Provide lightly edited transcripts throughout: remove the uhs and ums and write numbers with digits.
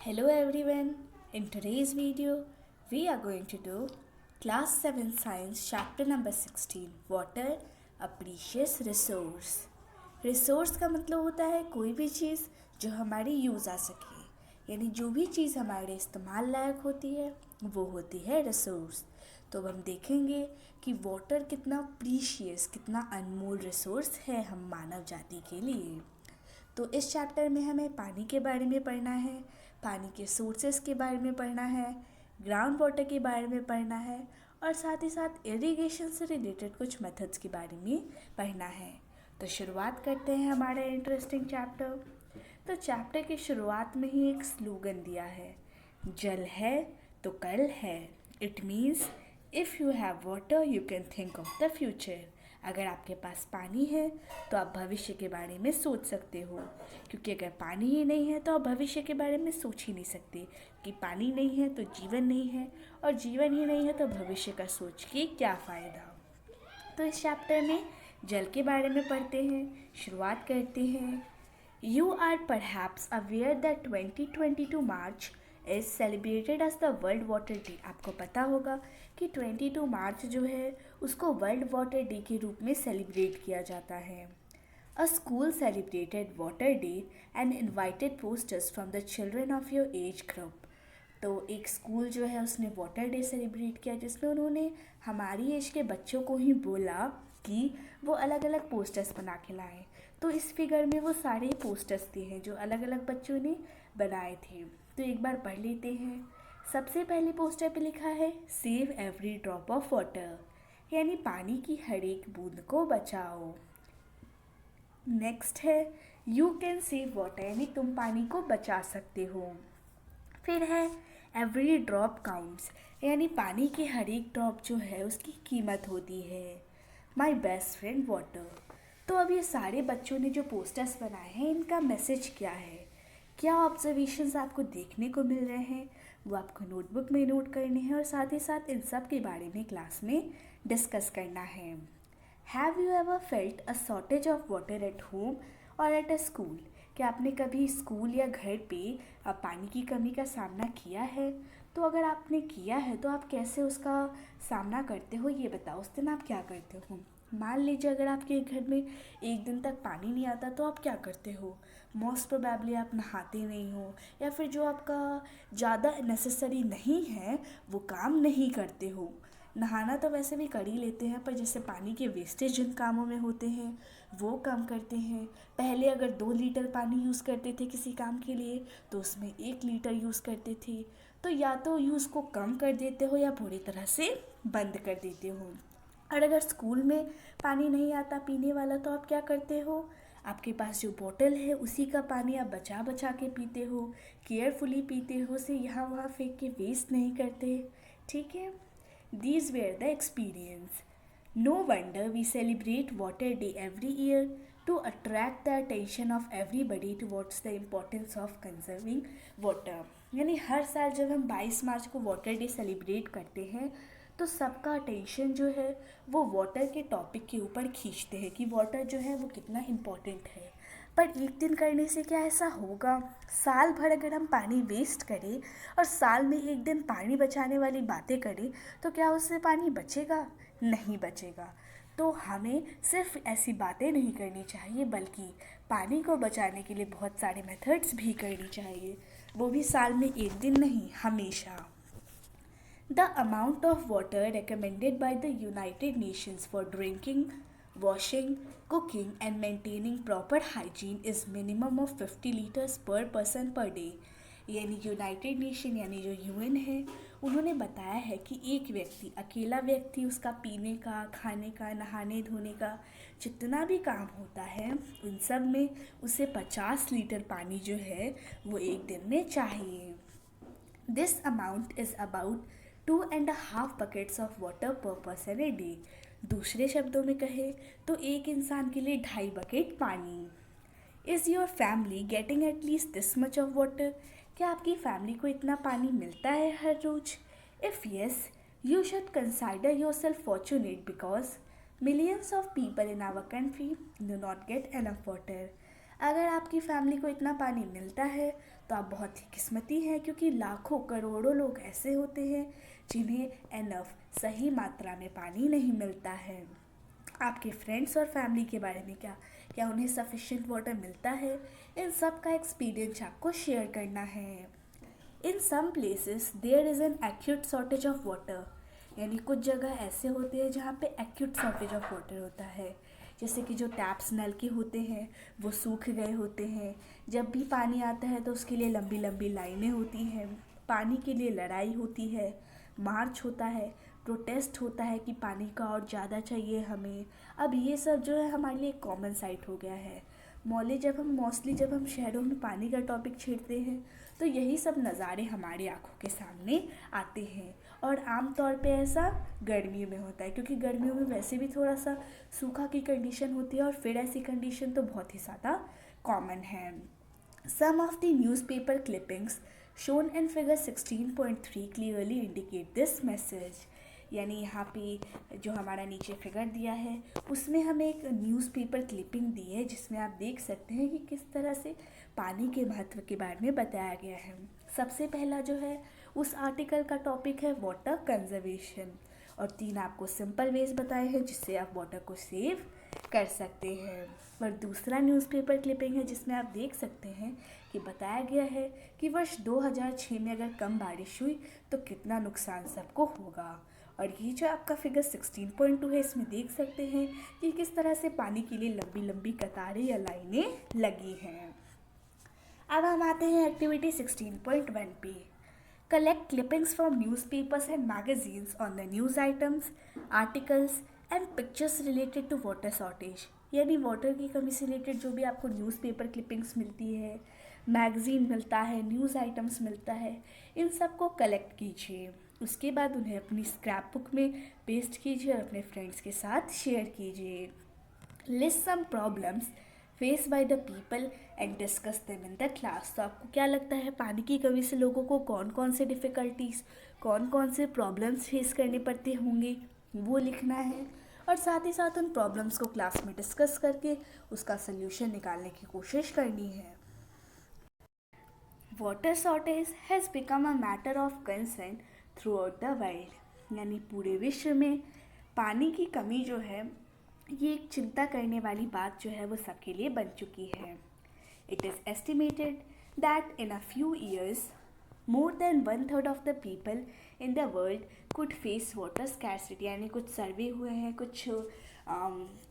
Hello everyone. In today's video, we are going to do Class 7 Science Chapter number 16 Water, a Precious Resource. Resource का मतलब होता है कोई भी चीज़ जो हमारी यूज़ आ सके, यानी जो भी चीज़ हमारे इस्तेमाल लायक होती है वो होती है रिसोर्स। तो अब हम देखेंगे कि वाटर कितना प्रीशियस, कितना अनमोल रिसोर्स है हम मानव जाति के लिए। तो इस चैप्टर में हमें पानी के बारे में पढ़ना है, पानी के सोर्सेस के बारे में पढ़ना है, ग्राउंड वाटर के बारे में पढ़ना है और साथ ही साथ इरिगेशन से रिलेटेड कुछ मेथड्स के बारे में पढ़ना है। तो शुरुआत करते हैं हमारा इंटरेस्टिंग चैप्टर। तो चैप्टर की शुरुआत में ही एक स्लोगन दिया है, जल है तो कल है। It means if you have water you can think of the future. अगर आपके पास पानी है तो आप भविष्य के बारे में सोच सकते हो, क्योंकि अगर पानी ही नहीं है तो आप भविष्य के बारे में सोच ही नहीं सकते। कि पानी नहीं है तो जीवन नहीं है, और जीवन ही नहीं है तो भविष्य का सोच के क्या फ़ायदा। तो इस चैप्टर में जल के बारे में पढ़ते हैं। शुरुआत करते हैं। You are perhaps aware that 2022 March is celebrated as the world water day. आपको पता होगा कि 22 मार्च जो है उसको वर्ल्ड वाटर डे के रूप में सेलिब्रेट किया जाता है। अ school celebrated water day and invited posters from the children of your age group. तो एक स्कूल जो है उसने वाटर डे सेलिब्रेट किया, जिसमें उन्होंने हमारी एज के बच्चों को ही बोला कि वो अलग अलग पोस्टर्स बना के लाएं। तो इस फिगर में वो सारे पोस्टर्स थे हैं जो अलग अलग बच्चों ने बनाए थे। तो एक बार पढ़ लेते हैं। सबसे पहले पोस्टर पे लिखा है save every drop of water, यानी पानी की हर एक बूंद को बचाओ। नेक्स्ट है यू कैन सेव वाटर, यानी तुम पानी को बचा सकते हो। फिर है एवरी ड्रॉप काउंट्स, यानी पानी की हर एक ड्रॉप जो है उसकी कीमत होती है। My best friend water. तो अब ये सारे बच्चों ने जो पोस्टर्स बनाए हैं इनका मैसेज क्या है, क्या ऑब्जर्वेशंस आपको देखने को मिल रहे हैं, वो आपको नोटबुक में नोट करने हैं और साथ ही साथ इन सब के बारे में क्लास में डिस्कस करना है। Have you ever felt a shortage of water at home और एट अ स्कूल। क्या आपने कभी स्कूल या घर पे पानी की कमी का सामना किया है? तो अगर आपने किया है तो आप कैसे उसका सामना करते हो ये बताओ। उस दिन आप क्या करते हो? मान लीजिए अगर आपके घर में एक दिन तक पानी नहीं आता तो आप क्या करते हो? मोस्ट प्रोबेबली आप नहाते नहीं हो, या फिर जो आपका ज़्यादा नेसेसरी नहीं है वो काम नहीं करते हो। नहाना तो वैसे भी कर ही लेते हैं, पर जैसे पानी के वेस्टेज जिन कामों में होते हैं वो काम करते हैं। पहले अगर 2 लीटर पानी यूज़ करते थे किसी काम के लिए तो उसमें 1 लीटर यूज़ करते थे। तो या तो यूज़ को कम कर देते हो या पूरी तरह से बंद कर देते हो। और अगर स्कूल में पानी नहीं आता पीने वाला तो आप क्या करते हो? आपके पास जो बोतल है उसी का पानी आप बचा बचा के पीते हो, केयरफुली पीते हो, उसे यहाँ वहाँ फेंक के वेस्ट नहीं करते। ठीक है, these were the experience. No wonder we celebrate water day every year to attract the attention of everybody towards the importance of conserving water. यानी हर साल जब हम 22 मार्च को वाटर डे सेलिब्रेट करते हैं तो सबका अटेंशन जो है वो वाटर के टॉपिक के ऊपर खींचते हैं कि वाटर जो है वो कितना इम्पोर्टेंट है। पर एक दिन करने से क्या ऐसा होगा? साल भर अगर हम पानी वेस्ट करें और साल में एक दिन पानी बचाने वाली बातें करें तो क्या उससे पानी बचेगा? नहीं बचेगा। तो हमें सिर्फ ऐसी बातें नहीं करनी चाहिए बल्कि पानी को बचाने के लिए बहुत सारे मेथड्स भी करनी चाहिए, वो भी साल में एक दिन नहीं, हमेशा। The amount of water recommended by the United Nations for drinking, washing, cooking and maintaining proper hygiene is minimum of 50 liters per person per day। यानी यूनाइटेड नेशन यानी जो यूएन है उन्होंने बताया है कि एक व्यक्ति, अकेला व्यक्ति, उसका पीने का, खाने का, नहाने धोने का जितना भी काम होता है उन सब में उसे 50 लीटर पानी जो है वो एक दिन में चाहिए। This amount is about 2.5 buckets of water per person a day। दूसरे शब्दों में कहे तो एक इंसान के लिए 2.5 बकेट पानी। Is your family getting at least this much of water. क्या आपकी फैमिली को इतना पानी मिलता है हर रोज? If yes, you should consider yourself fortunate because millions of people in our country do not get enough water. अगर आपकी फैमिली को इतना पानी मिलता है तो आप बहुत ही किस्मती हैं, क्योंकि लाखों करोड़ों लोग ऐसे होते हैं जिन्हें एनफ सही मात्रा में पानी नहीं मिलता है। आपके फ्रेंड्स और फैमिली के बारे में क्या उन्हें सफिशिएंट वाटर मिलता है? इन सब का एक्सपीरियंस आपको शेयर करना है। In some places there is an acute shortage of water, यानी कुछ जगह ऐसे होते हैं जहाँ पे एक्यूट शॉर्टेज ऑफ वाटर होता है। जैसे कि जो टैप्स नल के होते हैं वो सूख गए होते हैं। जब भी पानी आता है तो उसके लिए लंबी लंबी लाइनें होती हैं, पानी के लिए लड़ाई होती है, मार्च होता है, प्रोटेस्ट होता है कि पानी का और ज़्यादा चाहिए हमें। अब ये सब जो है हमारे लिए एक कॉमन साइट हो गया है। मोस्टली जब हम शहरों में पानी का टॉपिक छेड़ते हैं तो यही सब नज़ारे हमारी आंखों के सामने आते हैं। और आम तौर पे ऐसा गर्मियों में होता है, क्योंकि गर्मियों में वैसे भी थोड़ा सा सूखा की कंडीशन होती है और फिर ऐसी कंडीशन तो बहुत ही ज़्यादा कॉमन है। Some of the newspaper clippings shown in figure 16.3 clearly indicate this message, यानी यहाँ पे जो हमारा नीचे फिगर दिया है उसमें हमें एक न्यूज़पेपर क्लिपिंग दी है जिसमें आप देख सकते हैं कि किस तरह से पानी के महत्व के बारे में बताया गया है। सबसे पहला जो है उस आर्टिकल का टॉपिक है वाटर कंजर्वेशन, और 3 आपको सिंपल वेज बताए हैं जिससे आप वाटर को सेव कर सकते हैं। और दूसरा न्यूज़पेपर क्लिपिंग है जिसमें आप देख सकते हैं कि बताया गया है कि वर्ष 2006 में अगर कम बारिश हुई तो कितना नुकसान सबको होगा। और ये जो आपका फिगर 16.2 है इसमें देख सकते हैं कि किस तरह से पानी के लिए लंबी लंबी कतारें या लाइनें लगी हैं। अब हम आते हैं एक्टिविटी 16.1 पे। Collect clippings from newspapers and magazines on the news items, articles and pictures related to water shortage, यानी वाटर की कमी से रिलेटेड जो भी आपको न्यूज़पेपर क्लिपिंग्स मिलती है, मैगज़ीन मिलता है, न्यूज़ आइटम्स मिलता है, इन सब को कलेक्ट कीजिए। उसके बाद उन्हें अपनी स्क्रैप बुक में पेस्ट कीजिए और अपने फ्रेंड्स के साथ शेयर कीजिए। List some problems face by the people and discuss them in the class. तो आपको क्या लगता है पानी की कमी से लोगों को कौन कौन से डिफ़िकल्टीज़, कौन कौन से प्रॉब्लम्स फेस करने पड़ते होंगे, वो लिखना है। और साथ ही साथ उन प्रॉब्लम्स को क्लास में डिस्कस करके उसका सल्यूशन निकालने की कोशिश करनी है। Water shortage has become a matter of concern through out the world, यानी पूरे विश्व में पानी की कमी जो है ये एक चिंता करने वाली बात जो है वो सबके लिए बन चुकी है। It is estimated that in a few years more than 1/3 of the people in the world could face water scarcity, यानी कुछ सर्वे हुए हैं, कुछ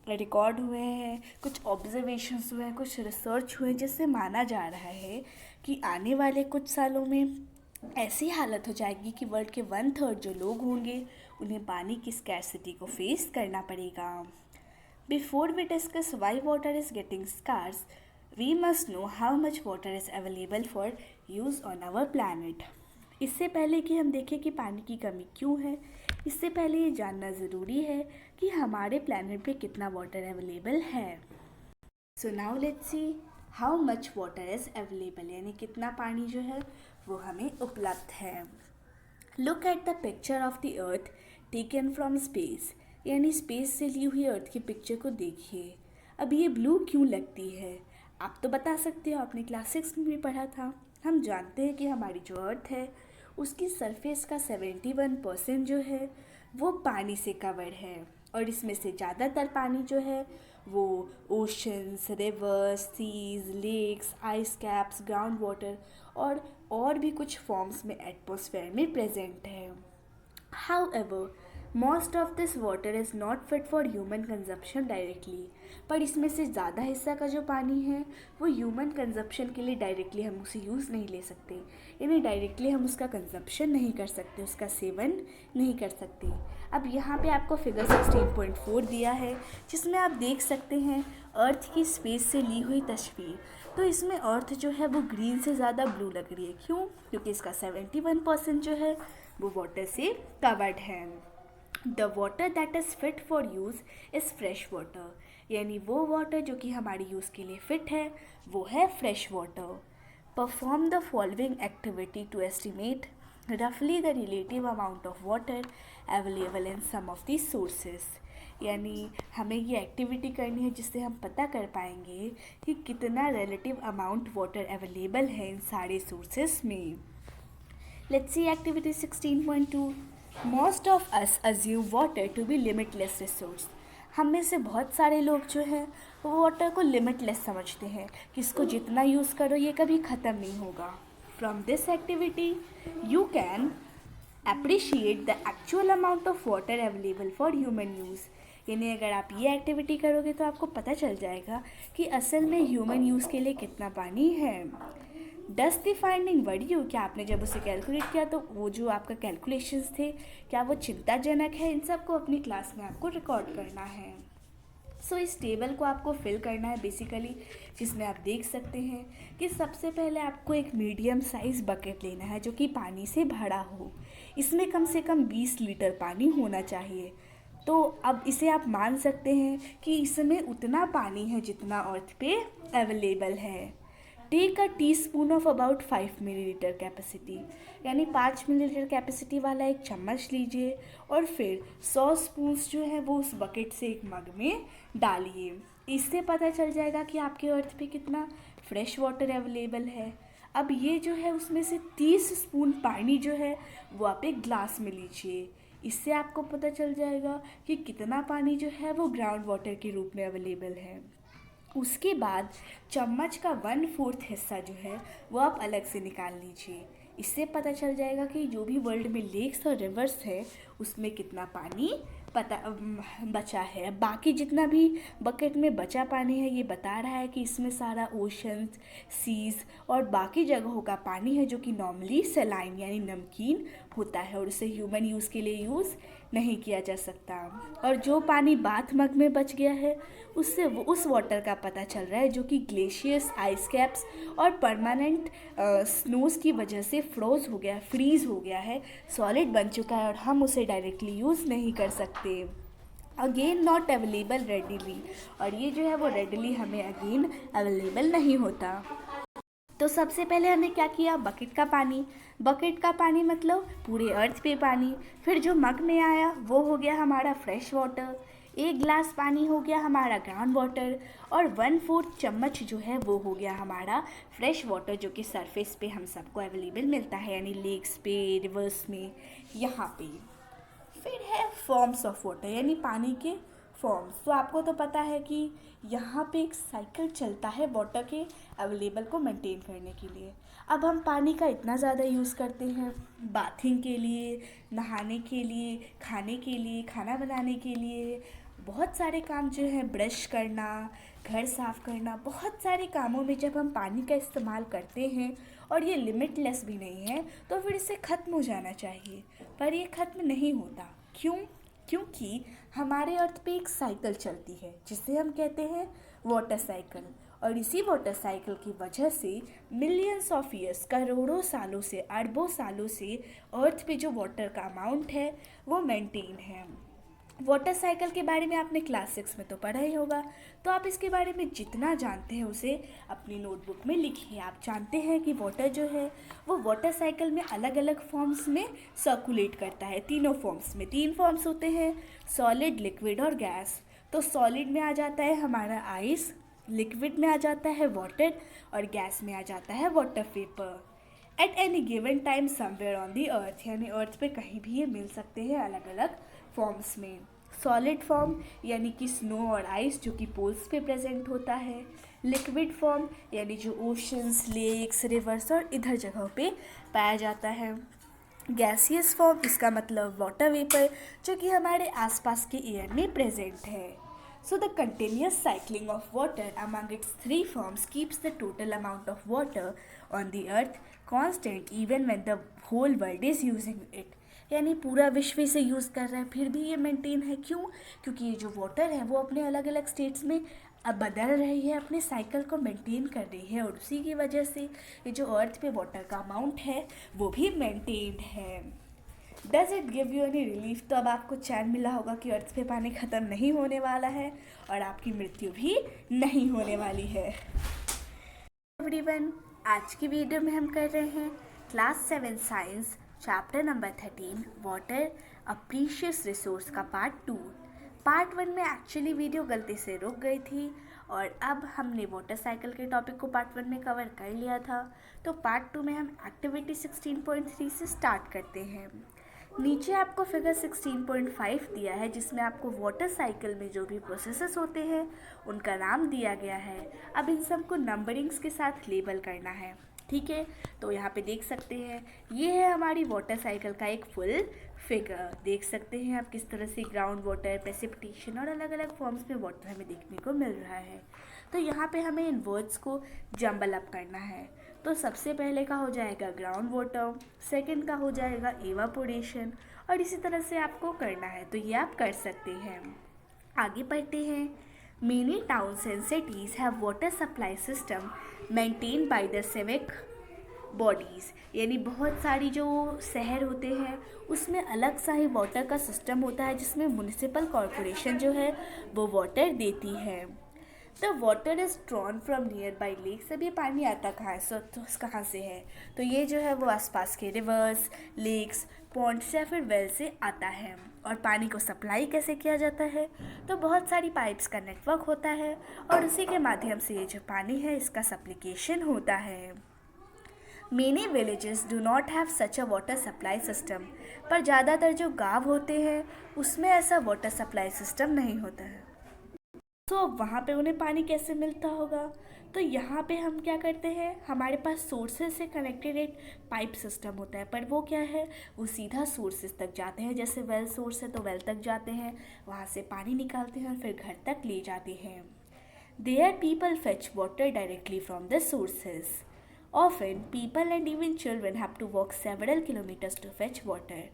रिकॉर्ड हुए हैं, कुछ ऑब्जर्वेशंस हुए हैं, कुछ रिसर्च हुए हैं, जिससे माना जा रहा है कि आने वाले कुछ सालों में ऐसी हालत हो जाएगी कि वर्ल्ड के 1/3 जो लोग होंगे उन्हें पानी की स्कैरसिटी को फेस करना पड़ेगा। Before we discuss why water is getting scarce, we must know how much water is available for use on our planet. इससे पहले कि हम देखें कि पानी की कमी क्यों है, इससे पहले ये जानना ज़रूरी है कि हमारे प्लानट पे कितना वाटर अवेलेबल है। So now let's see how much water is available, यानी कितना पानी जो है वो हमें उपलब्ध है। Look at the picture of the earth taken from space, यानी स्पेस से ली हुई अर्थ की पिक्चर को देखिए। अब ये ब्लू क्यों लगती है? आप तो बता सकते हो, आपने क्लास 6 में भी पढ़ा था। हम जानते हैं कि हमारी जो अर्थ है उसकी सरफेस का 71% जो है वो पानी से कवर्ड है, और इसमें से ज़्यादातर पानी जो है वो oceans, rivers, seas, lakes, ice caps, ground water और भी कुछ फॉर्म्स में एटमॉस्फेयर में प्रेजेंट है। However, most of this water is not fit for human consumption directly, पर इसमें से ज़्यादा हिस्सा का जो पानी है वो ह्यूमन कंजप्शन के लिए डायरेक्टली हम उसे यूज़ नहीं ले सकते, यानी डायरेक्टली हम उसका कंजप्शन नहीं कर सकते, उसका सेवन नहीं कर सकते। अब यहाँ पे आपको फिगर 16.4 दिया है जिसमें आप देख सकते हैं अर्थ की स्पेस से ली हुई तस्वीर। तो इसमें अर्थ जो है वो ग्रीन से ज़्यादा ब्लू लग रही है। क्यों? क्योंकि इसका 71% जो है वो वाटर से कवर्ड है। The water that is fit for use is fresh water, यानी वो वाटर जो कि हमारी यूज़ के लिए फ़िट है वो है fresh water. Perform the following activity to estimate रफली the relative amount of water available in some of the sources, यानी हमें ये एक्टिविटी करनी है जिससे हम पता कर पाएंगे कि कितना रिलेटिव अमाउंट वाटर अवेलेबल है इन सारे सोर्सेस में। Let's see activity 16.2। Most of us assume water to be limitless resource. हम में से बहुत सारे लोग जो हैं वो वाटर को लिमिटलेस समझते हैं कि इसको जितना यूज़ करो ये कभी ख़त्म नहीं होगा। From this activity you can appreciate the actual amount of water available for human use। यानी अगर आप ये एक्टिविटी करोगे तो आपको पता चल जाएगा कि असल में ह्यूमन यूज़ के लिए कितना पानी है। Does the finding worry you, क्या आपने जब उसे कैलकुलेट किया तो वो जो आपका कैलकुलेशंस थे क्या वो चिंताजनक है? इन सब को अपनी क्लास में आपको रिकॉर्ड करना है। सो इस टेबल को आपको फिल करना है बेसिकली, जिसमें आप देख सकते हैं कि सबसे पहले आपको एक मीडियम साइज़ बकेट लेना है जो कि पानी से भरा हो। इसमें कम से कम 20 लीटर पानी होना चाहिए। तो अब इसे आप मान सकते हैं कि इसमें उतना पानी है जितना अर्थ पे अवेलेबल है। Take a teaspoon of about 5 millilitre capacity, यानी 5 मिलीलीटर कैपेसिटी वाला एक चम्मच लीजिए और फिर 100 स्पून्स जो है वो उस बकेट से एक मग में डालिए। इससे पता चल जाएगा कि आपके अर्थ पे कितना फ्रेश वाटर अवेलेबल है। अब ये जो है उसमें से 30 स्पून पानी जो है वो आप एक ग्लास में लीजिए। इससे आपको पता चल जाएगा कि कितना पानी जो है वो ग्राउंड वाटर के रूप में अवेलेबल है। उसके बाद चम्मच का 1/4 हिस्सा जो है वो आप अलग से निकाल लीजिए। इससे पता चल जाएगा कि जो भी वर्ल्ड में लेक्स और रिवर्स है उसमें कितना पानी बचा है। बाकी जितना भी बकेट में बचा पानी है ये बता रहा है कि इसमें सारा ओशंस, सीज़ और बाकी जगहों का पानी है जो कि नॉर्मली सलाइन यानी नमकीन होता है और उसे ह्यूमन यूज़ के लिए यूज़ नहीं किया जा सकता। और जो पानी बाथ मग में बच गया है उससे उस वाटर का पता चल रहा है जो कि ग्लेशियर्स, आइस कैप्स और परमानेंट स्नोज़ की वजह से फ्रीज़ हो गया है, सॉलिड बन चुका है और हम उसे डायरेक्टली यूज़ नहीं कर सकते। अगेन नॉट अवेलेबल रेडिली, और ये जो है वो रेडिली हमें अगेन अवेलेबल नहीं होता। तो सबसे पहले हमें क्या किया, बकेट का पानी मतलब पूरे अर्थ पे पानी। फिर जो मग में आया वो हो गया हमारा फ्रेश वाटर, एक ग्लास पानी हो गया हमारा ग्राउंड वाटर और 1/4 चम्मच जो है वो हो गया हमारा फ्रेश वाटर जो कि सरफेस पे हम सबको अवेलेबल मिलता है, यानी लेक्स पे, रिवर्स में, यहाँ पे। फिर है फॉर्म्स ऑफ वाटर, यानी पानी के फॉर्म्स। तो आपको तो पता है कि यहाँ पे एक साइकिल चलता है वाटर के अवेलेबल को मेंटेन करने के लिए। अब हम पानी का इतना ज़्यादा यूज़ करते हैं बाथिंग के लिए, नहाने के लिए, खाने के लिए, खाना बनाने के लिए, बहुत सारे काम जो है, ब्रश करना, घर साफ़ करना, बहुत सारे कामों में जब हम पानी का इस्तेमाल करते हैं और ये लिमिटलेस भी नहीं है तो फिर इसे ख़त्म हो जाना चाहिए। पर ये ख़त्म नहीं होता। क्यों? क्योंकि हमारे अर्थ पे एक साइकिल चलती है जिसे हम कहते हैं वाटर साइकिल, और इसी वाटर साइकिल की वजह से मिलियंस ऑफ ईयर्स, करोड़ों सालों से, अरबों सालों से अर्थ पे जो वाटर का अमाउंट है वो मेंटेन है। वाटर साइकिल के बारे में आपने क्लास 6 में तो पढ़ा ही होगा, तो आप इसके बारे में जितना जानते हैं उसे अपनी नोटबुक में लिखिए। आप जानते हैं कि वाटर जो है वो वाटर साइकिल में अलग अलग फॉर्म्स में सर्कुलेट करता है। तीन फॉर्म्स होते हैं, सॉलिड, लिक्विड और गैस। तो सॉलिड में आ जाता है हमारा आइस, लिक्विड में आ जाता है वाटर और गैस में आ जाता है water vapour. At any given time somewhere on the earth, यानी अर्थ पे कहीं भी ये मिल सकते हैं अलग अलग फॉर्म्स में। सॉलिड फॉर्म यानी कि स्नो और आइस जो कि पोल्स पे प्रेजेंट होता है। लिक्विड फॉर्म यानी जो ओशंस, लेक्स, रिवर्स और इधर जगहों पे पाया जाता है। गैसियस फॉर्म, इसका मतलब वाटर वेपर जो कि हमारे आसपास के एयर में प्रेजेंट है। So the continuous cycling of water among its three forms keeps the total amount of water on the earth constant even when the whole world is using it। यानी पूरा विश्व इसे यूज़ कर रहा है फिर भी ये मेंटेन है। क्यों? क्योंकि ये जो वाटर है वो अपने अलग अलग स्टेट्स में अब बदल रही है, अपने साइकिल को मेंटेन कर रही है, और उसी की वजह से ये जो अर्थ पे वाटर का अमाउंट है वो भी मेंटेन्ड है। Does it give you any relief? तो अब आपको चैन मिला होगा कि अर्थ पे पानी ख़त्म नहीं होने वाला है और आपकी मृत्यु भी नहीं होने वाली है। एवरीवन, आज की वीडियो में हम कर रहे हैं class 7 science chapter number 13 water अ प्रीशियस रिसोर्स का पार्ट 2। पार्ट 1 में एक्चुअली वीडियो गलती से रुक गई थी और अब हमने वाटर साइकिल के टॉपिक को पार्ट 1 में कवर कर लिया था। तो पार्ट 2 में हम एक्टिविटी 16.3 से स्टार्ट करते हैं। नीचे आपको फिगर 16.5 दिया है जिसमें आपको वाटर साइकिल में जो भी प्रोसेसेस होते हैं उनका नाम दिया गया है। अब इन सबको नंबरिंग्स के साथ लेबल करना है, ठीक है। तो यहाँ पे देख सकते हैं ये है हमारी वाटर साइकिल का एक फुल फिगर। देख सकते हैं आप किस तरह से ग्राउंड वाटर, प्रेसिपिटेशन और अलग अलग फॉर्म्स में वाटर हमें देखने को मिल रहा है। तो यहाँ पे हमें इन वर्ड्स को जंबल अप करना है। तो सबसे पहले का हो जाएगा ग्राउंड वाटर, सेकंड का हो जाएगा एवापोरेशन और इसी तरह से आपको करना है। तो ये आप कर सकते हैं। आगे बढ़ते हैं। Many towns and cities have water supply system maintained by the civic bodies, यानी बहुत सारी जो शहर होते हैं उसमें अलग सा ही वाटर का सिस्टम होता है जिसमें म्यूनिसिपल कॉरपोरेशन जो है वो वाटर देती है। The water is drawn from nearby lakes. अब ये पानी आता कहाँ है, तो कहाँ से है, तो ये जो है वो आसपास के रिवर्स, लेक्स, पॉन्ड्स या फिर वेल से आता है। और पानी को सप्लाई कैसे किया जाता है, तो बहुत सारी पाइप्स का नेटवर्क होता है और उसी के माध्यम से ये जो पानी है इसका सप्लिकेशन होता है। Many villages do not have such a water supply system, पर ज़्यादातर जो गांव होते हैं उसमें ऐसा वाटर सप्लाई सिस्टम नहीं होता है। तो वहाँ पे उन्हें पानी कैसे मिलता होगा, तो यहाँ पे हम क्या करते हैं, हमारे पास सोर्सेज से कनेक्टेड एक पाइप सिस्टम होता है, पर वो क्या है, वो सीधा सोर्सेज तक जाते हैं। जैसे वेल सोर्स है तो वेल तक जाते हैं, वहाँ से पानी निकालते हैं और फिर घर तक ले जाते हैं। There people fetch water directly from the sources. Often people and even children have to walk several kilometres to fetch water.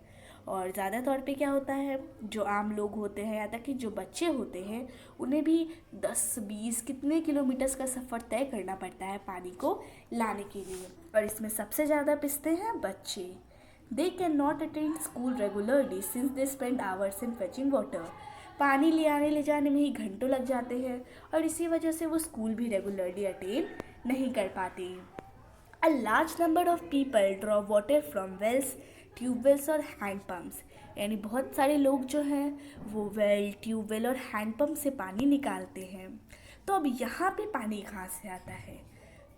और ज़्यादा तौर पे क्या होता है, जो आम लोग होते हैं या तक कि जो बच्चे होते हैं उन्हें भी 10-20 कितने किलोमीटर्स का सफ़र तय करना पड़ता है पानी को लाने के लिए, और इसमें सबसे ज़्यादा पिसते हैं बच्चे। They can not attend school regularly since they spend hours in fetching water. पानी ले जाने में ही घंटों लग जाते हैं और इसी वजह से वो स्कूल भी रेगुलरली अटेंड नहीं कर पाते। A large number of people draw water from wells, tube wells और हैंड पम्प्स, यानी बहुत सारे लोग जो हैं वो वेल, ट्यूबवेल और हैंड पम्प से पानी निकालते हैं। तो अब यहाँ पे पानी कहाँ से आता है,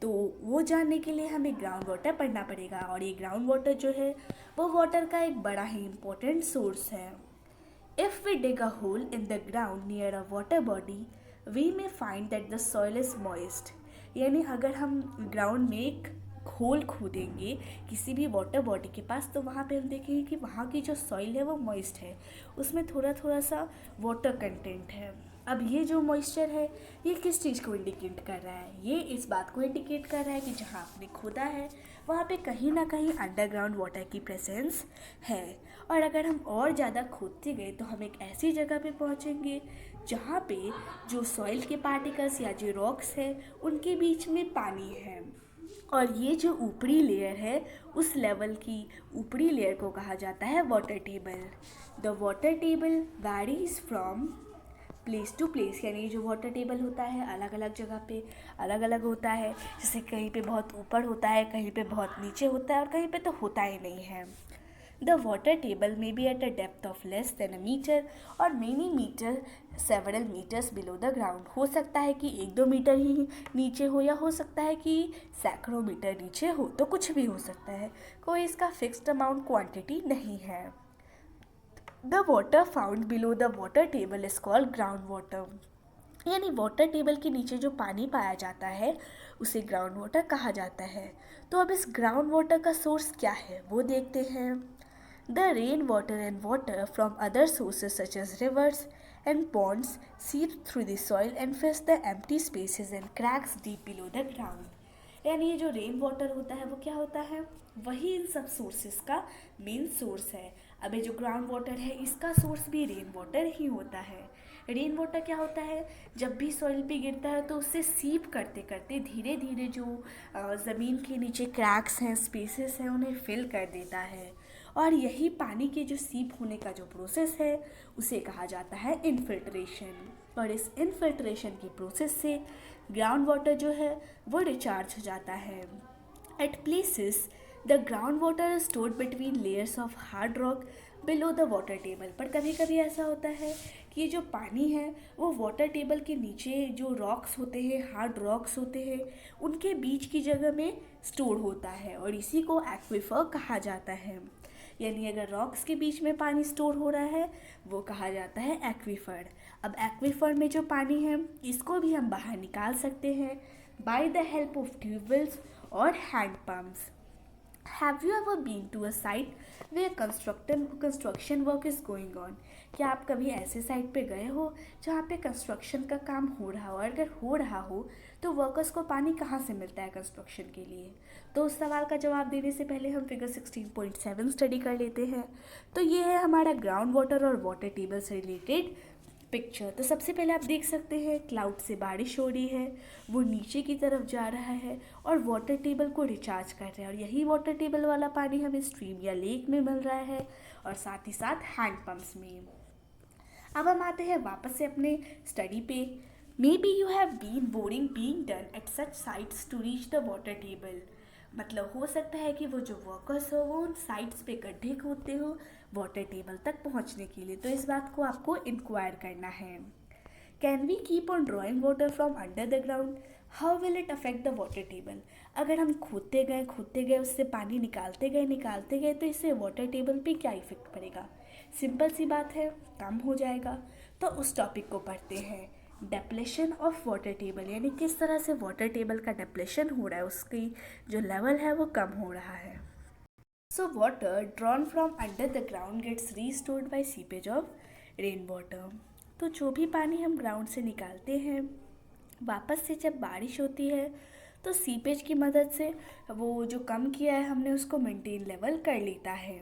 तो वो जानने के लिए हमें ग्राउंड वाटर पढ़ना पड़ेगा। और ये ग्राउंड वाटर जो है वो वाटर का एक बड़ा ही इम्पोर्टेंट सोर्स है। If we dig a hole in the ground near a water body we may find that the soil is moist, यानी अगर हम ग्राउंड में एक होल खोदेंगे किसी भी वाटर बॉडी के पास तो वहाँ पे हम देखेंगे कि वहाँ की जो सॉइल है वो मॉइस्ट है, उसमें थोड़ा थोड़ा सा वाटर कंटेंट है। अब ये जो मॉइस्चर है ये किस चीज़ को इंडिकेट कर रहा है, ये इस बात को इंडिकेट कर रहा है कि जहाँ आपने खोदा है वहाँ पे कहीं ना कहीं अंडरग्राउंड वाटर की प्रेजेंस है। और अगर हम और ज़्यादा खोदते गए तो हम एक ऐसी जगह पे पहुँचेंगे जहाँ पे जो सॉइल के पार्टिकल्स या जो रॉक्स है उनके बीच में पानी है। और ये जो ऊपरी लेयर है उस लेवल की ऊपरी लेयर को कहा जाता है water table. The water table varies from place to place, यानी जो वाटर टेबल होता है अलग अलग जगह पे अलग अलग होता है। जैसे कहीं पे बहुत ऊपर होता है, कहीं पे बहुत नीचे होता है और कहीं पे तो होता ही नहीं है। The water table may be at a depth of less than a metre और many metres several metres below the ground. हो सकता है कि 1-2 मीटर ही नीचे हो या हो सकता है कि सैकड़ों मीटर नीचे हो, तो कुछ भी हो सकता है, कोई इसका फिक्स्ड अमाउंट क्वांटिटी नहीं है। The water found below the water table is called ground water, यानी वाटर टेबल के नीचे जो पानी पाया जाता है उसे ग्राउंड वाटर कहा जाता है। तो अब इस ग्राउंड वाटर का सोर्स क्या है वो देखते हैं। The rainwater and water from other sources such as rivers and ponds seep through the soil and fill the empty spaces and cracks deep below the ground. यानी ये जो रेन वाटर होता है वो क्या होता है, वही इन सब सोर्सेस का मेन सोर्स है। अब ये जो ग्राउंड वाटर है इसका सोर्स भी रेन वाटर ही होता है। रेन वाटर क्या होता है, जब भी सॉइल पे गिरता है तो उससे सीप करते करते धीरे धीरे जो ज़मीन के नीचे क्रैक्स हैं, स्पेसेस हैं, उन्हें फिल कर देता है। और यही पानी के जो सीप होने का जो प्रोसेस है उसे कहा जाता है इनफिल्ट्रेशन। और इस इनफिल्ट्रेशन की प्रोसेस से ग्राउंड वाटर जो है वो रिचार्ज हो जाता है। At places the ground water is stored between layers of hard rock below the water table. पर कभी कभी ऐसा होता है कि ये जो पानी है वो वाटर टेबल के नीचे जो रॉक्स होते हैं, हार्ड रॉक्स होते हैं, उनके बीच की जगह में स्टोर होता है और इसी को एक्वीफर कहा जाता है। यानी अगर रॉक्स के बीच में पानी स्टोर हो रहा है वो कहा जाता है एक्वीफर। अब एक्वीफर में जो पानी है इसको भी हम बाहर निकाल सकते हैं by the help of tubewells और hand pumps. Have you ever been to a site where construction work is going on? क्या आप कभी ऐसे साइट पे गए हो जहाँ पे कंस्ट्रक्शन का काम हो रहा हो, और अगर हो रहा हो तो वर्कर्स को पानी कहाँ से मिलता है कंस्ट्रक्शन के लिए? तो उस सवाल का जवाब देने से पहले हम फिगर 16.7 स्टडी कर लेते हैं। तो ये है हमारा ग्राउंड वाटर और वाटर टेबल से रिलेटेड पिक्चर। तो सबसे पहले आप देख सकते हैं क्लाउड से बारिश हो रही है, वो नीचे की तरफ जा रहा है और वाटर टेबल को रिचार्ज कर रहा है, और यही वाटर टेबल वाला पानी हमें स्ट्रीम या लेक में मिल रहा है और साथ ही साथ हैंड पम्प्स में। अब हम आते हैं वापस से अपने स्टडी पे। Maybe you have been boring being done at such sites to reach the water table. मतलब हो सकता है कि वो जो वर्कर्स हो वो उन साइट्स पे गड्ढे खोदते हो वाटर टेबल तक पहुंचने के लिए। तो इस बात को आपको इंक्वायर करना है। Can we keep on drawing water from under the ground? How will it affect the water table? अगर हम खोदते गए उससे पानी निकालते गए तो इससे वाटर टेबल पे क्या इफेक्ट पड़ेगा? सिंपल सी बात है, कम हो जाएगा। तो उस टॉपिक को पढ़ते हैं, डेप्लेशन ऑफ वाटर टेबल, यानी किस तरह से वाटर टेबल का डेप्लेशन हो रहा है, उसकी जो लेवल है वो कम हो रहा है। So water drawn from under the ground gets restored by seepage of rain water. तो जो भी पानी हम ग्राउंड से निकालते हैं वापस से जब बारिश होती है तो सीपेज की मदद से वो जो कम किया है हमने उसको मेंटेन लेवल कर लेता है।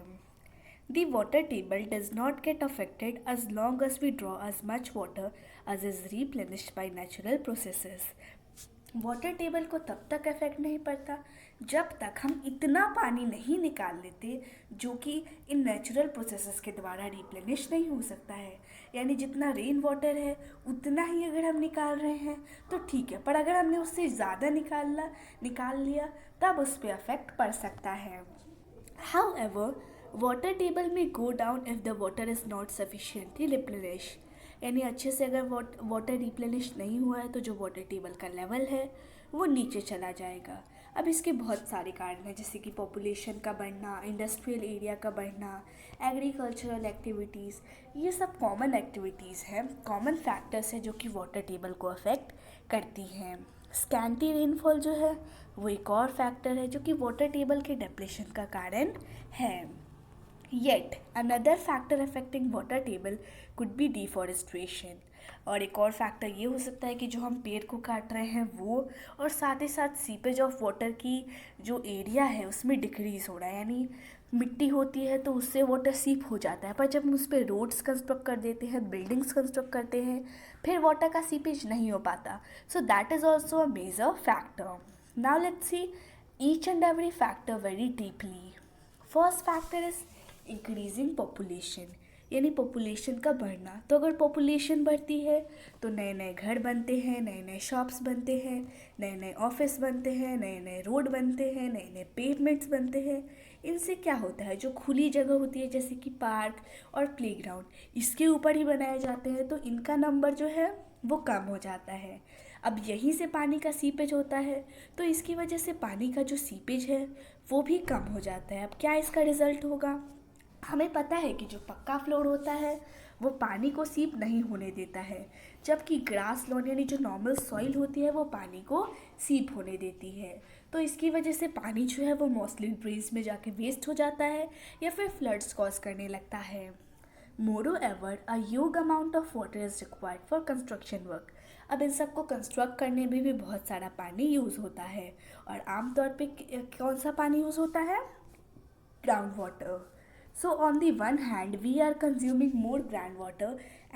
The water table does not get affected as long as we draw as much water as is replenished by natural processes. Water table को तब तक इफेक्ट नहीं पड़ता जब तक हम इतना पानी नहीं निकाल लेते जो कि इन नेचुरल प्रोसेसेस के द्वारा रिप्लेनिश नहीं हो सकता है। यानी जितना रेन वाटर है उतना ही अगर हम निकाल रहे हैं तो ठीक है, पर अगर हमने उससे ज़्यादा निकाल लिया तब उस पर अफेक्ट पड़ सकता है। However, वाटर टेबल में go down if the water is not sufficiently replenish. यानी अच्छे से अगर वाटर रिप्लेनिश नहीं हुआ है तो जो वाटर टेबल का लेवल है वो नीचे चला जाएगा। अब इसके बहुत सारे कारण हैं, जैसे कि पॉपुलेशन का बढ़ना, इंडस्ट्रियल एरिया का बढ़ना, एग्रीकल्चरल एक्टिविटीज़, ये सब कॉमन एक्टिविटीज़ हैं, कॉमन फैक्टर्स हैं जो कि वाटर टेबल को अफेक्ट करती हैं। स्कैंटी रेनफॉल जो है वो एक और फैक्टर है जो कि वाटर टेबल के डिप्लेशन का कारण है। Yet another factor affecting water table could be deforestation। और एक और फैक्टर ये हो सकता है कि जो हम पेड़ को काट रहे हैं वो, और साथ ही साथ सीपेज ऑफ वाटर की जो एरिया है उसमें डिक्रीज़ हो रहा है। यानी मिट्टी होती है तो उससे वाटर सीप हो जाता है, पर जब हम उस पर रोड्स कंस्ट्रक्ट कर देते हैं, बिल्डिंग्स कंस्ट्रक्ट करते हैं, फिर वाटर का सीपेज नहीं हो पाता। So that is also a major factor. Now let's see each and every factor very deeply. First factor is increasing population, यानी पॉपुलेशन का बढ़ना। तो अगर पॉपुलेशन बढ़ती है तो नए नए घर बनते हैं, नए नए शॉप्स बनते हैं, नए नए ऑफिस बनते हैं, नए नए रोड बनते हैं, नए नए पेवमेंट्स बनते हैं। इनसे क्या होता है, जो खुली जगह होती है जैसे कि पार्क और प्लेग्राउंड, इसके ऊपर ही बनाए जाते हैं तो इनका नंबर जो है वो कम हो जाता है। अब यहीं से पानी का सीपेज होता है तो इसकी वजह से पानी का जो सीपेज है वो भी कम हो जाता है। अब क्या इसका रिज़ल्ट होगा? हमें पता है कि जो पक्का फ्लोर होता है वो पानी को सीप नहीं होने देता है, जबकि ग्रास लॉन यानी जो नॉर्मल सॉइल होती है वो पानी को सीप होने देती है। तो इसकी वजह से पानी जो है वो मोस्टली ड्रेन्स में जाके वेस्ट हो जाता है या फिर फ्लड्स कॉज करने लगता है। Moreover a huge amount of water is required for construction work. अब इन सबको कंस्ट्रक्ट करने में भी बहुत सारा पानी यूज़ होता है, और आमतौर पे कौन सा पानी यूज़ होता है? Ground water. So on the one hand we are consuming more groundwater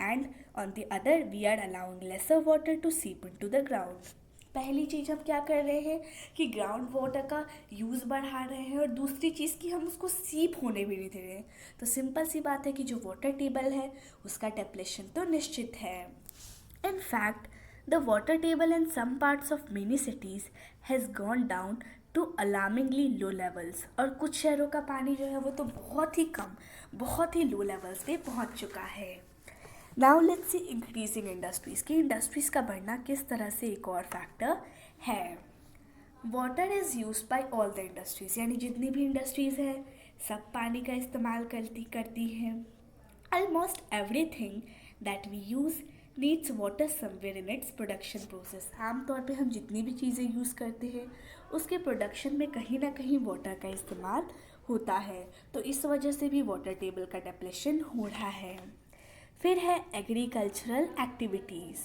and on the other we are allowing lesser water to seep into the ground। पहली चीज़ हम क्या कर रहे हैं कि ग्राउंड वाटर का यूज़ बढ़ा रहे हैं, और दूसरी चीज़ कि हम उसको सीप होने भी नहीं दे रहे हैं। तो सिंपल सी बात है कि जो वाटर टेबल है उसका डेप्लेशन तो निश्चित है। In fact, the water table in some parts of many cities has gone down to alarmingly low levels। और कुछ शहरों का पानी जो है वो तो बहुत ही कम, बहुत ही लो लेवल्स पे पहुंच चुका है। Now let's C increasing industries कि इंडस्ट्रीज़ का बढ़ना किस तरह से एक और फैक्टर है। Water is use by all the industries, यानी जितनी भी इंडस्ट्रीज़ है सब पानी का इस्तेमाल करती हैं। Almost everything that we use needs water somewhere in its production process. आमतौर पे हम जितनी भी चीज़ें यूज़ करते हैं उसके प्रोडक्शन में कहीं ना कहीं वाटर का इस्तेमाल होता है, तो इस वजह से भी वाटर टेबल का डिप्लेशन हो रहा है। फिर है agricultural activities.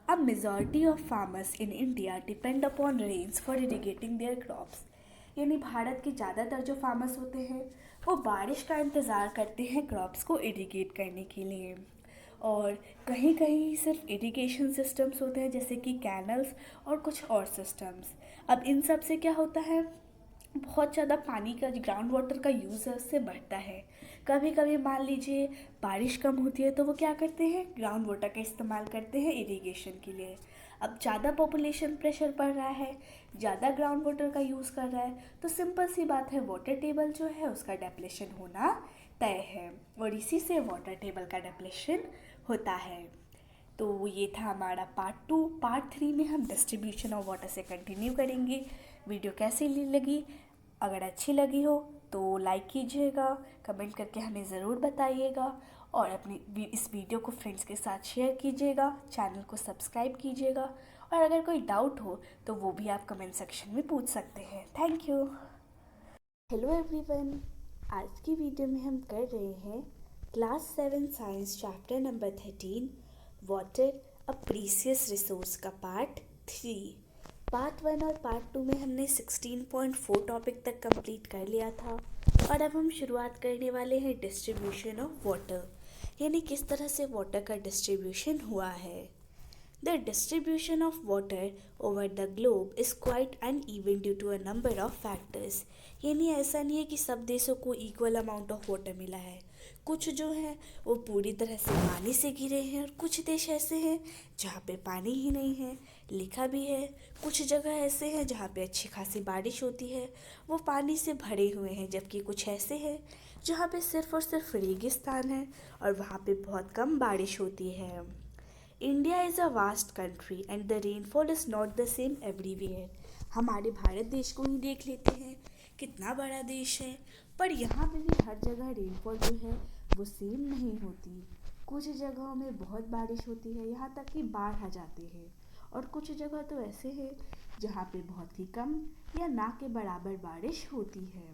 A majority of farmers in India depend upon rains for irrigating their crops, यानी भारत के ज़्यादातर जो फार्मर्स होते हैं वो बारिश का इंतज़ार करते हैं क्रॉप्स को इरीगेट करने के लिए। और कहीं कहीं सिर्फ इरिगेशन सिस्टम्स होते हैं जैसे कि कैनल्स और कुछ और सिस्टम्स। अब इन सब से क्या होता है, बहुत ज़्यादा पानी का ग्राउंड वाटर का यूज़ से बढ़ता है। कभी कभी मान लीजिए बारिश कम होती है तो वो क्या करते हैं, ग्राउंड वाटर का इस्तेमाल करते हैं इरिगेशन के लिए। अब ज़्यादा पॉपुलेशन प्रेशर पड़ रहा है, ज़्यादा ग्राउंड वाटर का यूज़ कर रहा है, तो सिंपल सी बात है वाटर टेबल जो है उसका डिप्लेशन होना तय है, और इसी से वाटर टेबल का डिप्लेशन होता है। तो ये था हमारा पार्ट 2। पार्ट 3 में हम डिस्ट्रीब्यूशन ऑफ वाटर से कंटिन्यू करेंगे। वीडियो कैसी लगी, अगर अच्छी लगी हो तो लाइक कीजिएगा, कमेंट करके हमें ज़रूर बताइएगा, और अपनी इस वीडियो को फ्रेंड्स के साथ शेयर कीजिएगा, चैनल को सब्सक्राइब कीजिएगा, और अगर कोई डाउट हो तो वो भी आप कमेंट सेक्शन में पूछ सकते हैं। Thank you. हेलो एवरीवन, आज की वीडियो में हम कर रहे हैं class 7 science chapter number 13 water अ प्रीशियस रिसोर्स का पार्ट 3। पार्ट 1 और पार्ट 2 में हमने 16.4 टॉपिक तक कंप्लीट कर लिया था, और अब हम शुरुआत करने वाले हैं डिस्ट्रीब्यूशन ऑफ वाटर, यानी किस तरह से वाटर का डिस्ट्रीब्यूशन हुआ है। The distribution of water over the globe is quite uneven due to a number of factors। यानी ऐसा नहीं है कि सब देशों को इक्वल अमाउंट ऑफ वाटर मिला है। कुछ जो है वो पूरी तरह से पानी से घिरे हैं, और कुछ देश ऐसे हैं जहाँ पे पानी ही नहीं है। लिखा भी है कुछ जगह ऐसे हैं जहाँ पे अच्छी खासी बारिश होती है, वो पानी से भरे हुए हैं, जबकि कुछ ऐसे हैं जहाँ पे सिर्फ और सिर्फ रेगिस्तान है और वहाँ पे बहुत कम बारिश होती है। India is a vast country and the rainfall is not the same everywhere. हमारे भारत देश को ही देख लेते हैं, कितना बड़ा देश है, पर यहाँ पे भी हर जगह रेनफॉल जो है वो सेम नहीं होती। कुछ जगहों में बहुत बारिश होती है, यहाँ तक कि बाढ़ आ जाती है, और कुछ जगह तो ऐसे हैं जहाँ पे बहुत ही कम या ना के बराबर बारिश होती है।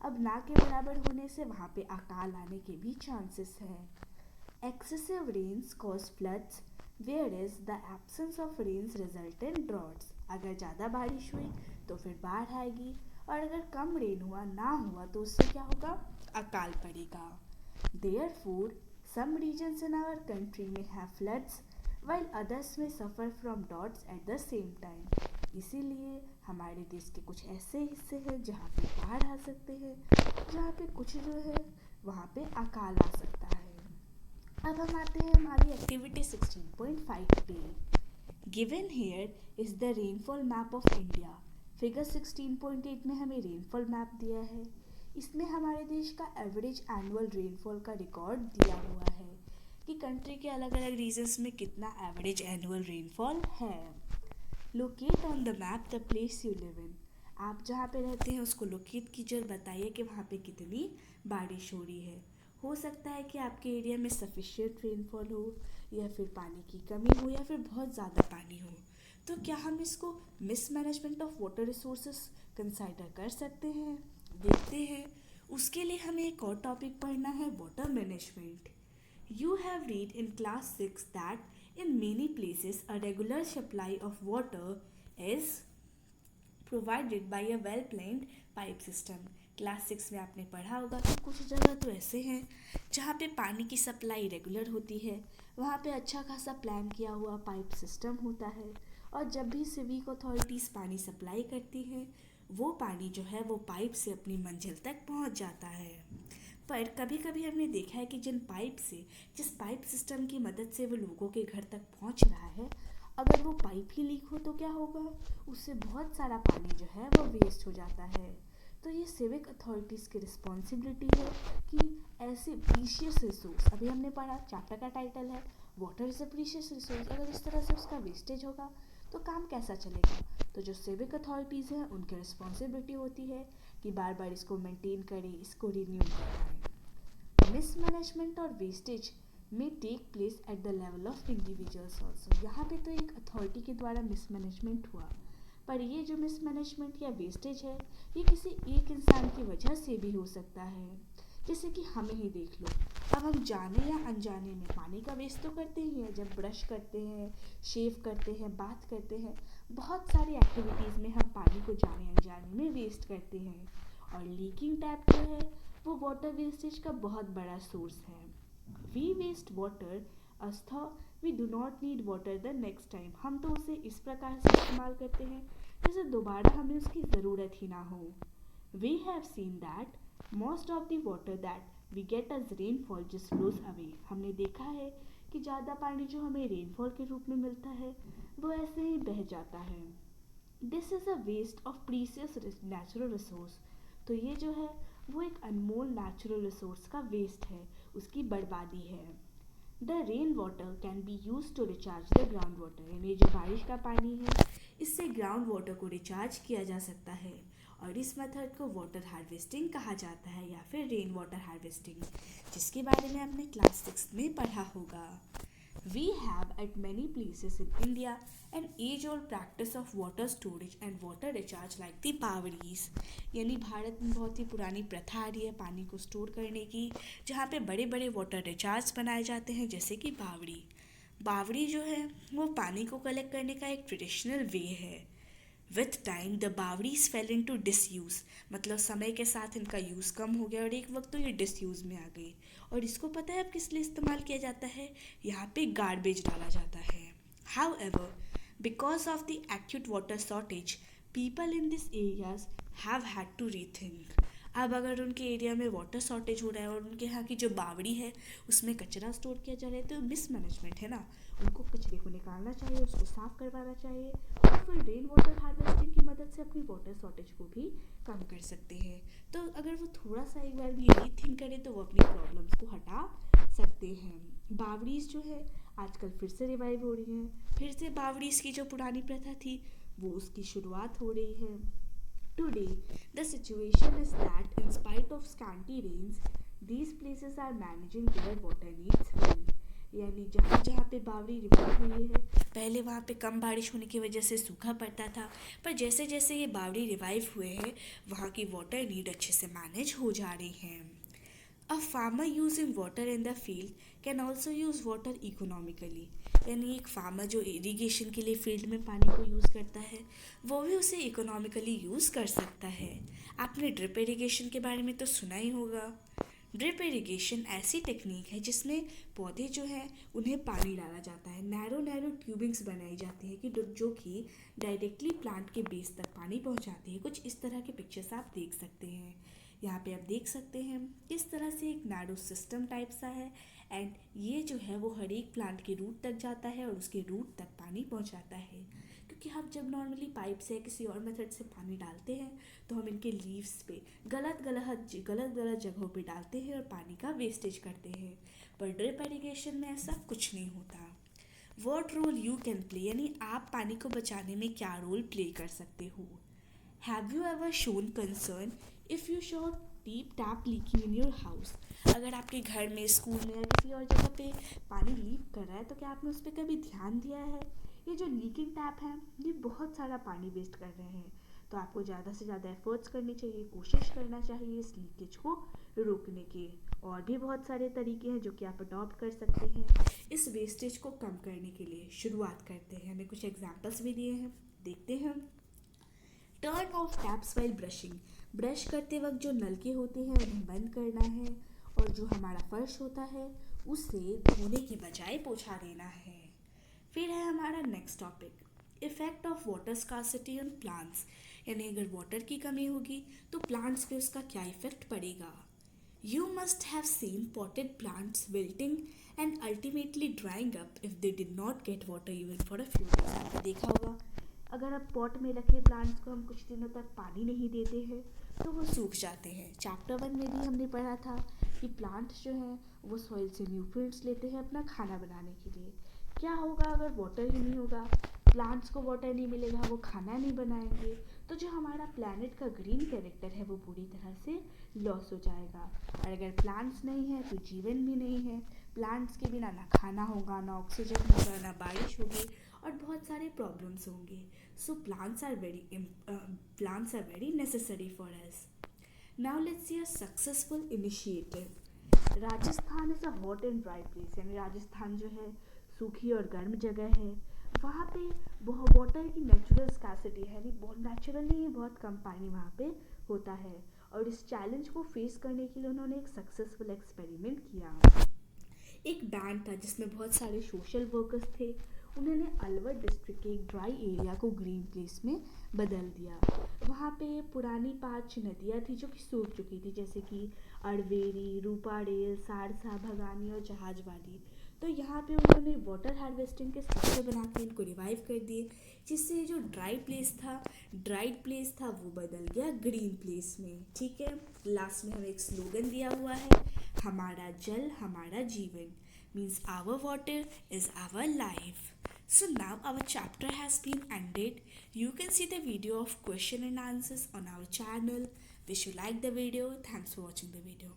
अब ना के बराबर होने से वहाँ पे अकाल आने के भी चांसेस हैं। Excessive rains cause floods, whereas the absence of rains result in droughts। अगर ज़्यादा बारिश हुई तो फिर बाढ़ आएगी, और अगर कम रेन हुआ ना हुआ तो उससे क्या होगा, अकाल पड़ेगा। Therefore, some regions in our country may have floods, while others may suffer from droughts at the same time। इसीलिए हमारे देश के कुछ ऐसे हिस्से हैं जहाँ पे बाढ़ आ सकते हैं, जहाँ पे कुछ जो है वहाँ पे अकाल आ सकता है। अब हम आते हैं हमारी एक्टिविटी 16.5 पे। Given here is the rainfall map of India. Figure 16.8 में हमें रेनफॉल मैप दिया है। इसमें हमारे देश का एवरेज एनुअल रेनफॉल का रिकॉर्ड दिया हुआ है कि कंट्री के अलग अलग रीजन्स में कितना एवरेज एनुअल रेनफॉल है। Locate on the map the place you live in. आप जहाँ पे रहते हैं उसको लोकेट कीजिए और बताइए कि वहाँ पे कितनी बारिश हो रही है। हो सकता है कि आपके एरिया में सफिशिएंट रेनफॉल हो, या फिर पानी की कमी हो, या फिर बहुत ज़्यादा पानी हो, तो क्या हम इसको mismanagement of water resources consider कर सकते हैं। देखते हैं। उसके लिए हमें एक और टॉपिक पढ़ना है, water management. You have read in class 6 that in many places a regular supply of water is provided by a well-planned pipe system। Class 6 में आपने पढ़ा होगा कि कुछ जगह तो ऐसे हैं जहाँ पे पानी की सप्लाई रेगुलर होती है, वहाँ पे अच्छा खासा प्लान किया हुआ पाइप सिस्टम होता है, और जब भी सिविक अथॉरिटीज़ पानी सप्लाई करती हैं वो पानी जो है वो पाइप से अपनी मंजिल तक पहुँच जाता है। पर कभी कभी हमने देखा है कि जिस पाइप सिस्टम की मदद से वो लोगों के घर तक पहुंच रहा है, अगर वो पाइप ही लीक हो तो क्या होगा, उससे बहुत सारा पानी जो है वो वेस्ट हो जाता है। तो ये सिविक अथॉरिटीज़ की रिस्पॉन्सिबिलिटी है कि ऐसे प्रीशियस रिसोर्स, अभी हमने पढ़ा, चैप्टर का टाइटल है water is a precious resource, अगर इस तरह से उसका वेस्टेज होगा तो काम कैसा चलेगा। तो जो सिविक अथॉरिटीज़ हैं उनकी रिस्पॉन्सिबिलिटी होती है कि बार बार इसको मेंटेन करें, इसको रिन्यू कराएं। मिसमैनेजमेंट और वेस्टेज में take place at the level of individuals also. यहाँ पे तो एक अथॉरिटी के द्वारा मिसमैनेजमेंट हुआ, पर ये जो मिसमैनेजमेंट या वेस्टेज है ये किसी एक इंसान की वजह से भी हो सकता है। जैसे कि हमें ही देख लो, अब हम जाने या अनजाने में पानी का वेस्ट तो करते ही हैं। जब ब्रश करते हैं, शेव करते हैं, बात करते हैं, बहुत सारी एक्टिविटीज़ में हम पानी को जाने अनजाने में वेस्ट करते हैं। और लीकिंग टैप जो है वो वाटर वेस्टेज का बहुत बड़ा सोर्स है। We waste water as though we do not need water the next time. हम तो उसे इस प्रकार से इस्तेमाल करते हैं जैसे दोबारा हमें उसकी ज़रूरत ही ना हो। We have seen that most of the water that we get as rainfall just flows away. हमने देखा है कि ज़्यादा पानी जो हमें रेनफॉल के रूप में मिलता है वो ऐसे ही बह जाता है। This is a waste of precious natural resource. तो ये जो है वो एक अनमोल नेचुरल रिसोर्स का वेस्ट है, उसकी बर्बादी है। The rain water can be use to recharge the ground water, यानी जो बारिश का पानी है इससे ग्राउंड वाटर को रिचार्ज किया जा सकता है। और इस मेथड को वाटर हार्वेस्टिंग कहा जाता है या फिर रेन वाटर हार्वेस्टिंग, जिसके बारे में आपने क्लास 6 में पढ़ा होगा। We have at many places in India an age-old practice of water storage and water recharge like the बावड़ीज। यानी भारत में बहुत ही पुरानी प्रथा आ रही है पानी को स्टोर करने की, जहाँ पे बड़े बड़े वाटर रिचार्ज बनाए जाते हैं जैसे कि बावड़ी। बावड़ी जो है वो पानी को कलेक्ट करने का एक ट्रेडिशनल वे है। With time the bawdis fell into disuse, मतलब समय के साथ इनका यूज़ कम हो गया और एक वक्त तो ये डिसयूज़ में आ गई। और इसको पता है अब किस लिए इस्तेमाल किया जाता है, यहाँ पे गार्बेज डाला जाता है। However because of the acute water shortage people in this areas have had to rethink. अब अगर उनके एरिया में वाटर शॉर्टेज हो रहा है और उनके यहाँ की जो बावड़ी है उसमें कचरा स्टोर किया जा रहा है, तो मिसमैनेजमेंट है ना। उनको कचरे को निकालना चाहिए, उसको साफ करवाना चाहिए और फिर रेन वाटर हार्वेस्टिंग की मदद से अपनी वाटर शॉर्टेज को भी कम कर सकते हैं। तो अगर वो थोड़ा सा एक बार भी रीथिंक करें तो वो अपनी प्रॉब्लम्स को हटा सकते हैं। बावड़ीज जो है आजकल फिर से रिवाइव हो रही हैं, फिर से बावड़ीज की जो पुरानी प्रथा थी वो उसकी शुरुआत हो रही है। Today, the situation is that in spite of scanty rains, these places are managing their water needs well. यानी जहाँ जहाँ पे बावड़ी रिवाइव हुई है, पहले वहाँ पे कम बारिश होने की वजह से सूखा पड़ता था, पर जैसे जैसे ये बावड़ी रिवाइव हुए हैं वहाँ की वाटर नीड अच्छे से मैनेज हो जा रही हैं। A farmer using water in the field can also use water economically, यानी एक फार्मर जो इरिगेशन के लिए फील्ड में पानी को यूज़ करता है वो भी उसे इकोनॉमिकली यूज़ कर सकता है। आपने ड्रिप इरिगेशन के बारे में तो सुना ही होगा। ड्रिप इरिगेशन ऐसी टेक्निक है जिसमें पौधे जो हैं उन्हें पानी डाला जाता है। नैरो नैरो ट्यूबिंग्स बनाई जाती है कि जो कि डायरेक्टली प्लांट के बेस तक पानी पहुंचाती है। कुछ इस तरह के पिक्चर्स आप देख सकते हैं। यहाँ पे आप देख सकते हैं किस तरह से एक नैरो सिस्टम टाइप सा है एंड ये जो है वो हर एक प्लांट के रूट तक जाता है और उसके रूट तक पानी पहुँचाता है। क्योंकि हम जब नॉर्मली पाइप से किसी और मेथड से पानी डालते हैं तो हम इनके लीव्स पे गलत गलत जगहों पे डालते हैं और पानी का वेस्टेज करते हैं। पर ड्रिप इरिगेशन में ऐसा कुछ नहीं होता। What role you can play, यानी आप पानी को बचाने में क्या रोल प्ले कर सकते हो। Have you ever shown concern if you show deep tap leaking in your house. अगर आपके घर में, स्कूल में या किसी और जगह पे पानी लीक कर रहा है तो क्या आपने उस पर कभी ध्यान दिया है। ये जो लीकिंग टैप है ये बहुत सारा पानी वेस्ट कर रहे हैं, तो आपको ज़्यादा से ज़्यादा एफर्ट्स करनी चाहिए, कोशिश करना चाहिए इस लीकेज को रोकने के। और भी बहुत सारे तरीके हैं जो कि आप अडॉप्ट कर सकते हैं इस वेस्टेज को कम करने के लिए। शुरुआत करते हैं, हमें कुछ एग्जाम्पल्स भी दिए हैं, देखते हैं। Turn off taps while brushing, brush करते वक्त जो नलके होते हैं उन्हें बंद करना है और जो हमारा फर्श होता है उसे धोने की बजाय पोछा देना है। फिर है हमारा next topic, effect of water scarcity on plants, यानी अगर वाटर की कमी होगी तो प्लांट्स पे उसका क्या इफेक्ट पड़ेगा। You must have seen potted plants wilting and ultimately drawing up if they did not get water even for a few days. आपने देखा होगा अगर आप पॉट में रखे प्लांट्स को हम कुछ दिनों तक पानी नहीं देते हैं तो वो सूख जाते हैं। चैप्टर 1 में भी हमने पढ़ा था कि प्लांट्स जो हैं वो सॉइल से न्यूट्रिएंट्स लेते हैं अपना खाना बनाने के लिए। क्या होगा अगर वाटर ही नहीं होगा, प्लांट्स को वाटर नहीं मिलेगा, वो खाना नहीं बनाएंगे, तो जो हमारा प्लैनेट का ग्रीन कैरेक्टर है वो पूरी तरह से लॉस हो जाएगा। और अगर प्लांट्स नहीं है तो जीवन भी नहीं है। प्लांट्स के बिना ना खाना होगा, ना ऑक्सीजन होगा, ना बारिश होगी, और बहुत सारे प्रॉब्लम्स होंगे। सो plants are very necessary for us. Now let's see a successful initiative. Rajasthan is a hot and dry place, यानी राजस्थान जो है सूखी और गर्म जगह है। वहाँ पे बहुत वाटर की नेचुरल स्कासिटी है, यानी बहुत नेचुरली ही बहुत कम पानी वहाँ पे होता है। और इस चैलेंज को फेस करने के लिए उन्होंने एक सक्सेसफुल एक्सपेरिमेंट किया। एक बैंड था जिसमें बहुत सारे सोशल वर्कर्स थे। उन्होंने अलवर डिस्ट्रिक्ट के एक ड्राई एरिया को ग्रीन प्लेस में बदल दिया। वहाँ पे पुरानी 5 नदियाँ थी जो कि सूख चुकी थी, जैसे कि अड़वेरी, रूपाडेल, सारसा, भगानी और जहाजवाड़ी। तो यहाँ पे उन्होंने वाटर हार्वेस्टिंग के स्ट्रक्चर बना के इनको रिवाइव कर दिए, जिससे जो ड्राइड प्लेस था वो बदल गया ग्रीन प्लेस में। ठीक है, लास्ट में हमें एक स्लोगन दिया हुआ है, हमारा जल हमारा जीवन, means our water is our life. So now our chapter has been ended. You can see the video of question and answers on our channel. Wish you like the video. Thanks for watching the video.